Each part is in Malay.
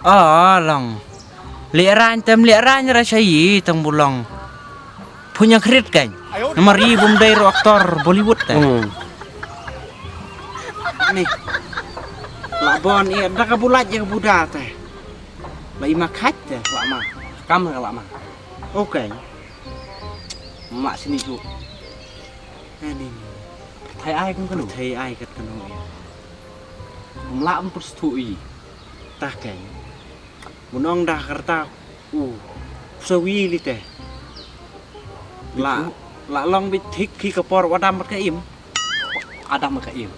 long. Liaran rasai tang bulong. Punya kredit kan? Nomor bum dari aktor Bollywood teh. Nih. Labon iya dah kabulat je budak teh. Lai makat teh lak mah. Kamu lak mah. Oke. Mak sini tu. Ini. Thai ai cũng kanu. Thai ai kat kanu ya. Lak persetui. Tah kan. Munong dah kerta. Sawi li teh. Lak long bi thik khi kapor wadam mat ka im. Adam mat ka im.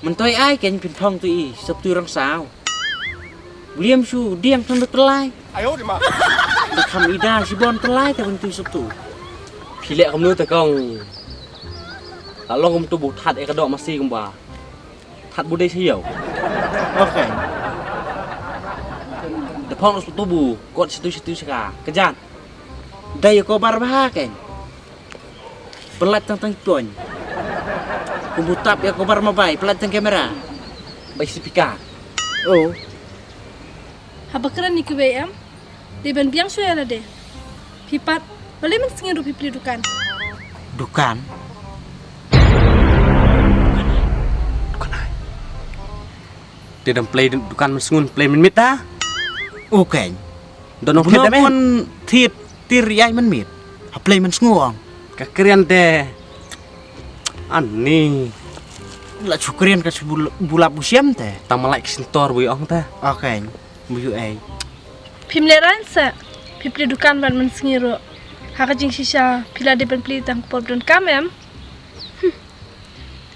Mình tôi ai kén pin phong tụi sập tụi răng sao liêm su điang thằng được lai được khăm ida si bon laiแต่mình tụi sập tụi พี่เละกำนู้แต่กองแล้วลองกำตัวบุทัดเอกระดอกมาซีกัมบ่าทัดบุได้เชี่ยว ok แต่พ่อเราตัวบุกดsituสกากระจาน đây có bar bah kén pelat tang tuan kumbutap ya kobar mabai pelat tang kamera ใบสิปิกา oh Habakran ni kubayam. Di ban biang suya lah deh. Pipat, boleh men sengir rupi beli dukan. dukan เดี๋ยวดำเพลย์ดูกันมันสงุนเพลย์มันมิดตา ok โดนน้องเพลย์ได้ไหม pun thịt tir yai man mit play man nguang กะเกรียนแต่อันนี้ la chukrian ka bulap busiam teh ตามมาไล่สินตอร์บุยอ่องตา ok buyu ai Pim leran sa. Pi beli dukan ban men sengir ro. Haka jing sisa pila di ban beli tang pop don kamem.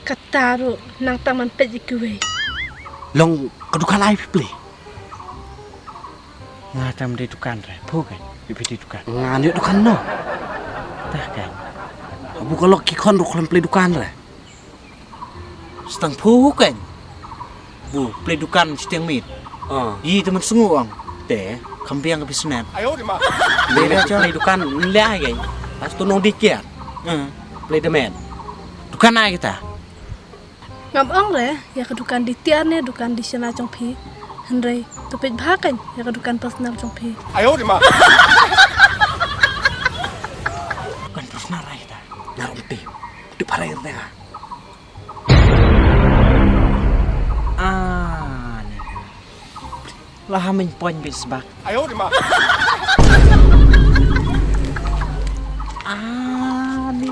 Kataru nang taman peji kuwe. long kedukan ai play ngatam di dukan re bukan di dukan งานเยอะดูกันเนาะ tah kan บุกล็อกกี่คนดูคนเพลย์ดูกันเลย setang pu kan bu play dukan setiang mit อ๋อ yi teman senguang teh kampiang ke bisnet เพลย์ดูกันเลี้ยไงแล้วตัวน้องดีเกียร์เพลย์เดอร์แมน dukan ai kita Ngam ong re, ya kedukan di tiar ne dukan di sana chong pi. Henry, tupit bahakan ya kedukan personal chong pi. bukan personal ai kita งานตีดูพาราเรื่อง nih lah hamin poin bisbak nih